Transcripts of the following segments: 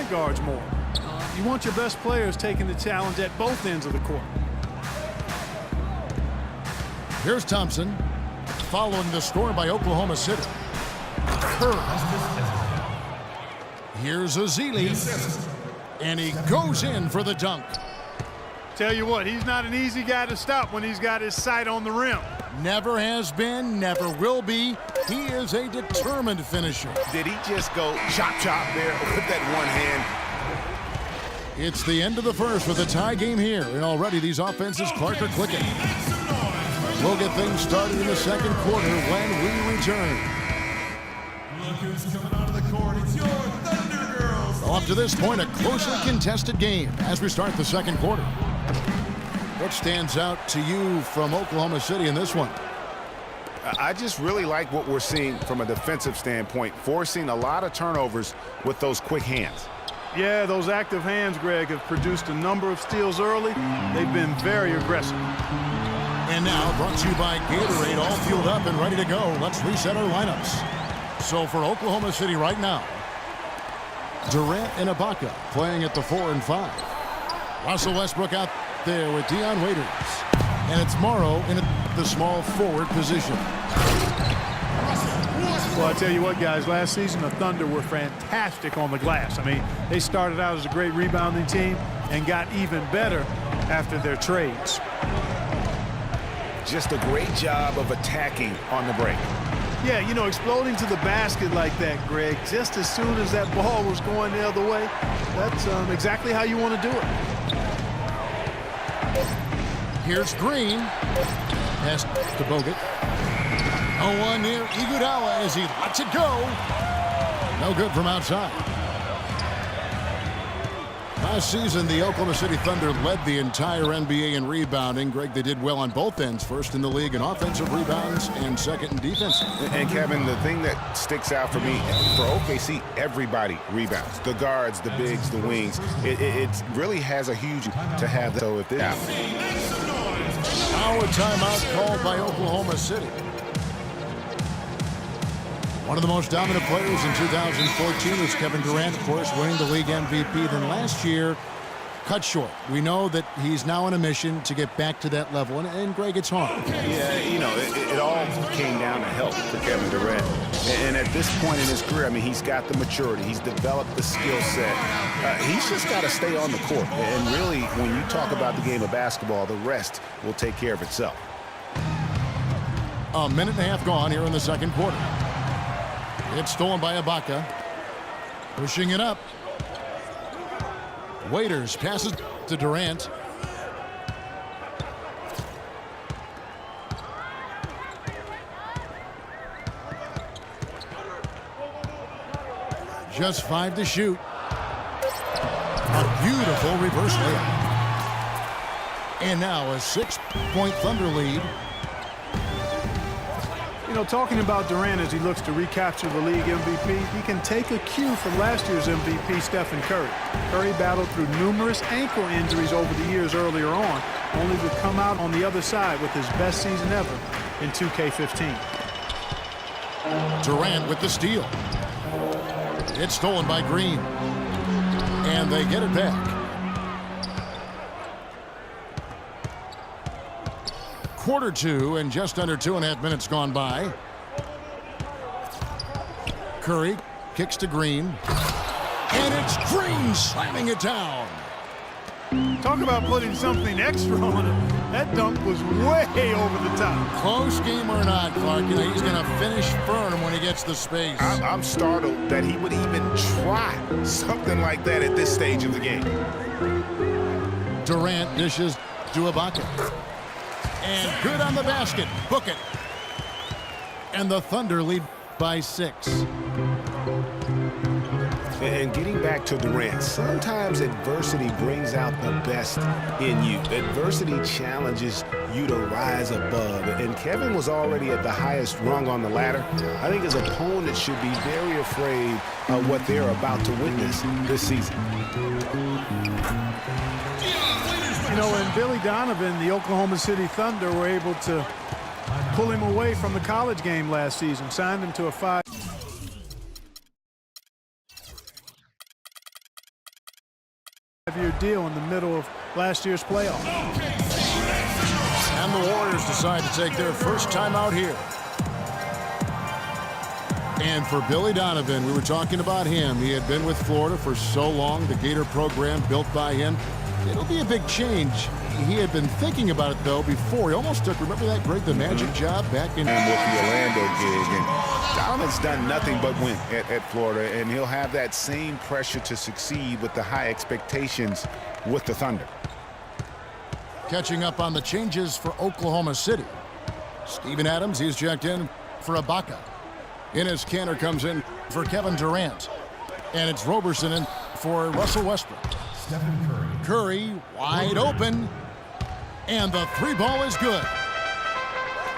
point guards more. You want your best players taking the challenge at both ends of the court. Here's Thompson, following the score by Oklahoma City. Curry. Here's Ezeli, and he goes in for the dunk. Tell you what, he's not an easy guy to stop when he's got his sight on the rim. Never has been, never will be. He is a determined finisher. Did he just go chop there with that one hand? It's the end of the first with a tie game here, and already these offenses, Clark, are clicking. We'll get things started in the second quarter when we return. Look who's coming onto the court. It's your Thunder Girls. Well, up to this point, a closely contested game as we start the second quarter. What stands out to you from Oklahoma City in this one? I just really like what we're seeing from a defensive standpoint, forcing a lot of turnovers with those quick hands. Yeah, those active hands, Greg, have produced a number of steals early. They've been very aggressive. And now, brought to you by Gatorade, all fueled up and ready to go. Let's reset our lineups. So for Oklahoma City right now, Durant and Ibaka playing at the 4 and 5. Russell Westbrook out there with Dion Waiters. And it's Morrow in the small forward position. Well, I tell you what, guys, last season the Thunder were fantastic on the glass. I mean, they started out as a great rebounding team and got even better after their trades. Just a great job of attacking on the break. Yeah, you know, exploding to the basket like that, Greg, just as soon as that ball was going the other way, that's exactly how you want to do it. Here's Green. Pass to Bogut. No one near Iguodala as he lets it go. No good from outside. Last season, the Oklahoma City Thunder led the entire NBA in rebounding. Greg, they did well on both ends. First in the league in offensive rebounds and second in defense. And Kevin, the thing that sticks out for me, for OKC, everybody rebounds. The guards, the bigs, the wings. It really has a huge to have. So if this Now a timeout called by Oklahoma City. One of the most dominant players in 2014 was Kevin Durant, of course, winning the league MVP. Then last year, cut short. We know that he's now on a mission to get back to that level. And Greg, it's hard. Yeah, you know, it all came down to health for Kevin Durant. And at this point in his career, I mean, he's got the maturity. He's developed the skill set. He's just got to stay on the court. And really, when you talk about the game of basketball, the rest will take care of itself. A minute and a half gone here in the second quarter. It's stolen by Ibaka. Pushing it up. Waiters passes to Durant. Just 5 to shoot. A beautiful reverse layup. And now a 6-point Thunder lead. You know, talking about Durant as he looks to recapture the league MVP, he can take a cue from last year's MVP, Stephen Curry. Curry battled through numerous ankle injuries over the years earlier on, only to come out on the other side with his best season ever in 2K15. Durant with the steal. It's stolen by Green. And they get it back. Quarter 2 and just under 2.5 minutes gone by. Curry kicks to Green. And it's Green slamming it down. Talk about putting something extra on it. That dunk was way over the top. Close game or not, Clark, you know, he's going to finish firm when he gets the space. I'm startled that he would even try something like that at this stage of the game. Durant dishes to Ibaka. And good on the basket. Book it. And the Thunder lead by 6. And getting back to Durant, sometimes adversity brings out the best in you. Adversity challenges you to rise above. And Kevin was already at the highest rung on the ladder. I think his opponent should be very afraid of what they're about to witness this season. You know, and Billy Donovan, the Oklahoma City Thunder, were able to pull him away from the college game last season, signed him to a 5 5-year deal in the middle of last year's playoff. And the Warriors decide to take their first time out here. And for Billy Donovan, we were talking about him. He had been with Florida for so long, the Gator program built by him. It'll be a big change. He had been thinking about it, though, before. He almost took, remember that Greg the Magic job back in... And with the Orlando gig. And Donovan's done nothing but win at Florida, and he'll have that same pressure to succeed with the high expectations with the Thunder. Catching up on the changes for Oklahoma City. Steven Adams, he's checked in for Ibaka. Enes Kanter comes in for Kevin Durant. And it's Roberson in for Russell Westbrook. Stephen Curry. Curry wide open. And the three ball is good.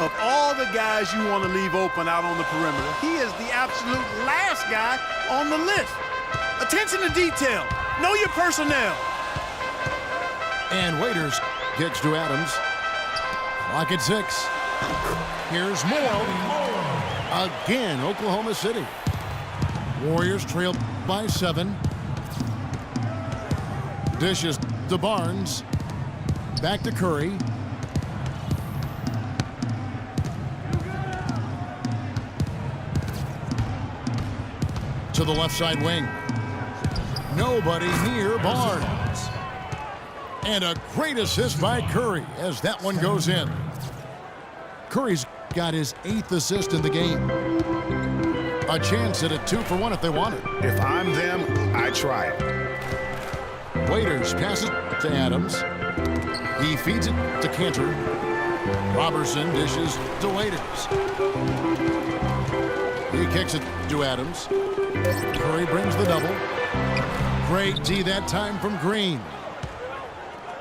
Of all the guys you want to leave open out on the perimeter, he is the absolute last guy on the list. Attention to detail. Know your personnel. And Waiters kicks to Adams. Clock at 6. Here's Moore. Again, Oklahoma City. Warriors trail by 7. Dishes to Barnes. Back to Curry. To the left side wing. Nobody near Barnes. And a great assist by Curry as that one goes in. Curry's got his 8th assist in the game. A chance at a 2-for-1 if they want it. If I'm them, I try it. Waiters passes to Adams. He feeds it to Kanter. Roberson dishes to Waiters. He kicks it to Adams. Curry brings the double. Great D that time from Green.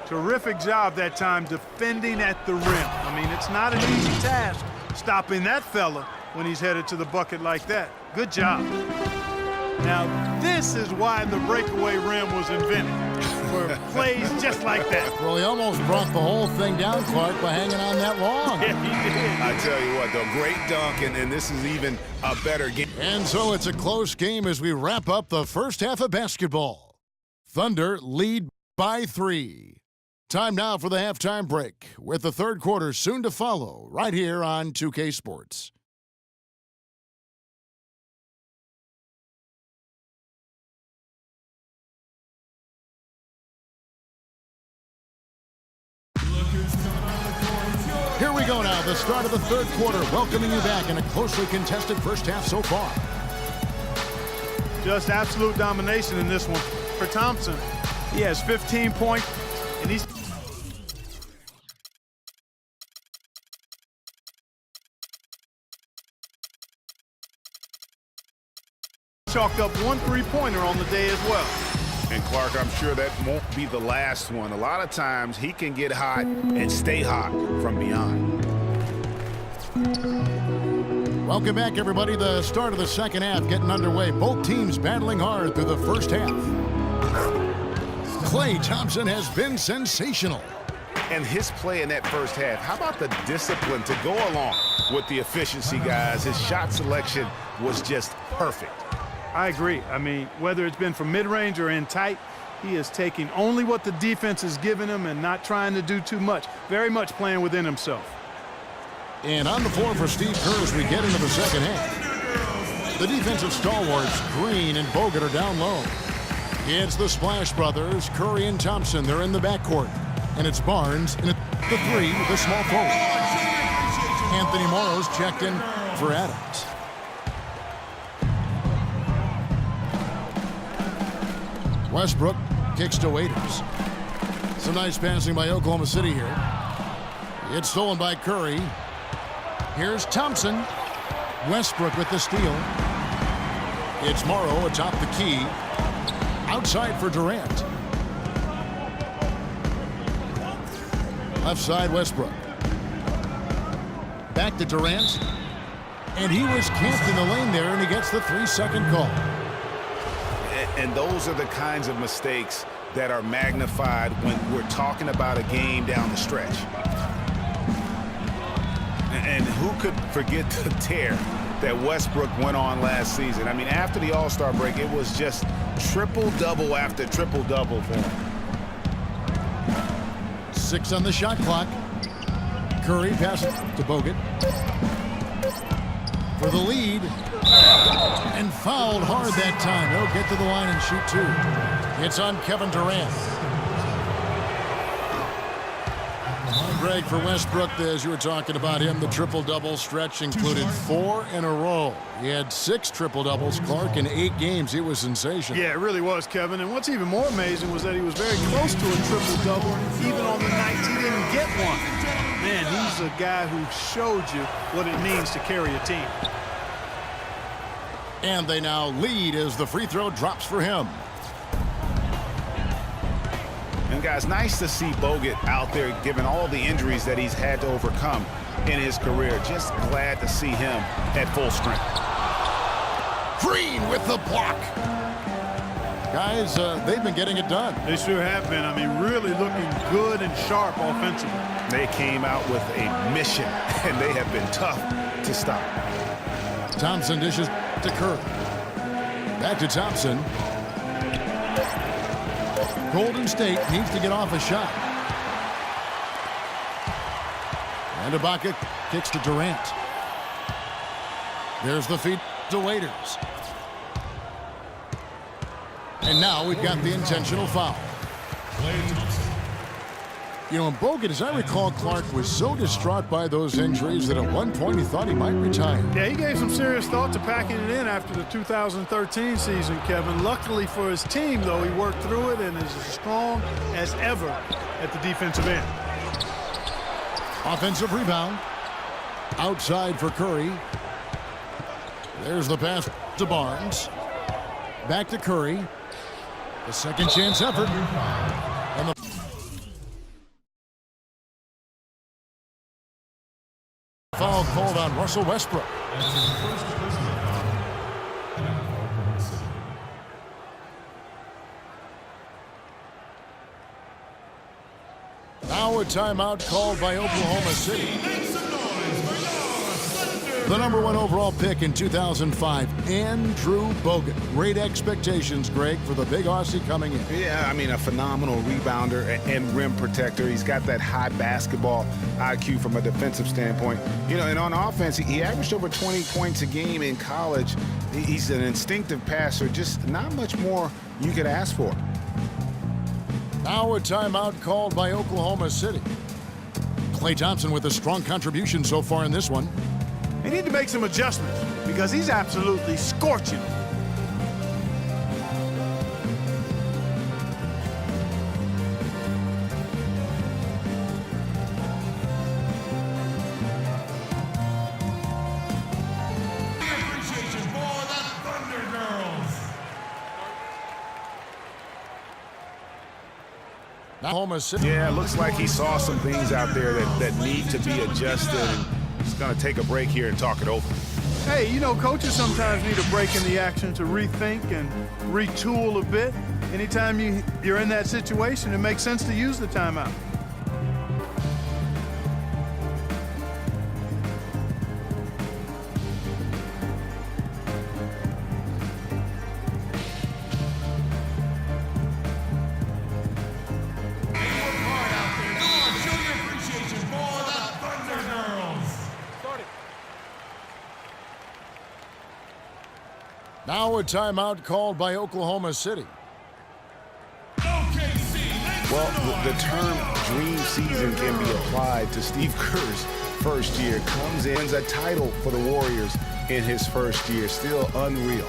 Terrific job that time defending at the rim. I mean, it's not an easy task stopping that fella when he's headed to the bucket like that. Good job. Now, this is why the breakaway rim was invented, for plays just like that. Well, he almost brought the whole thing down, Clark, by hanging on that long. Yeah, he did. I tell you what, though, great dunk, and this is even a better game. And so it's a close game as we wrap up the first half of basketball. Thunder lead by 3. Time now for the halftime break, with the third quarter soon to follow, right here on 2K Sports. Here we go now, the start of the third quarter, welcoming you back in a closely contested first half so far. Just absolute domination in this one. For Thompson, he has 15 points, and he's chalked up 1 3-pointer on the day as well. And Clark, I'm sure that won't be the last one. A lot of times he can get hot and stay hot from beyond. Welcome back, everybody. The start of the second half getting underway. Both teams battling hard through the first half. Klay Thompson has been sensational. And his play in that first half, how about the discipline to go along with the efficiency, guys? His shot selection was just perfect. I agree. I mean, whether it's been from mid-range or in tight, he is taking only what the defense is giving him and not trying to do too much. Very much playing within himself. And on the floor for Steve Kerr as we get into the second half. The defensive stalwarts, Green and Bogut, are down low. It's the Splash Brothers, Curry and Thompson. They're in the backcourt. And it's Barnes in the 3, the small forward. Anthony Morrow's checked in for Adams. Westbrook kicks to Waiters. Some nice passing by Oklahoma City here. It's stolen by Curry. Here's Thompson. Westbrook with the steal. It's Morrow atop the key. Outside for Durant. Left side Westbrook. Back to Durant. And he was camped in the lane there, and he gets the 3-second call. And those are the kinds of mistakes that are magnified when we're talking about a game down the stretch. And who could forget the tear that Westbrook went on last season? I mean, after the All-Star break, it was just triple-double after triple-double for him. 6 on the shot clock. Curry passes to Bogut for the lead. And fouled hard that time. He'll get to the line and shoot 2. It's on Kevin Durant. Greg, for Westbrook, as you were talking about him, the triple-double stretch included 4 in a row. He had 6 triple-doubles, Clark, in 8 games. He was sensational. Yeah, it really was, Kevin. And what's even more amazing was that he was very close to a triple-double, even on the nights he didn't get one. Man, he's a guy who showed you what it means to carry a team. And they now lead as the free throw drops for him. And guys, nice to see Bogut out there given all the injuries that he's had to overcome in his career. Just glad to see him at full strength. Green with the block. Guys, they've been getting it done. They sure have been. I mean, really looking good and sharp offensively. They came out with a mission, and they have been tough to stop. Thompson dishes to Curry. Back to Thompson. Golden State needs to get off a shot. And Ibaka kicks to Durant. There's the feed to Waiters. And now we've got the intentional foul. You know, Bogut, as I recall, Clark was so distraught by those injuries that at one point he thought he might retire. Yeah, he gave some serious thought to packing it in after the 2013 season, Kevin. Luckily for his team, though, he worked through it and is as strong as ever at the defensive end. Offensive rebound. Outside for Curry. There's the pass to Barnes. Back to Curry. The second chance effort. And the foul called on Russell Westbrook. Now a timeout called by Oklahoma City. The number 1 overall pick in 2005, Andrew Bogut. Great expectations, Greg, for the big Aussie coming in. Yeah, I mean, a phenomenal rebounder and rim protector. He's got that high basketball IQ from a defensive standpoint. You know, and on offense, he averaged over 20 points a game in college. He's an instinctive passer, just not much more you could ask for. Now a timeout called by Oklahoma City. Klay Thompson with a strong contribution so far in this one. They need to make some adjustments because he's absolutely scorching. Appreciation for the Thunder Girls. Now Oklahoma City. Yeah, it looks like he saw some things out there that need to be adjusted. And he's going to take a break here and talk it over. Hey, you know, coaches sometimes need a break in the action to rethink and retool a bit. Anytime you're in that situation, it makes sense to use the timeout. Now a timeout called by Oklahoma City. Well, the term dream season can be applied to Steve Kerr's first year. Comes in, wins a title for the Warriors in his first year. Still unreal.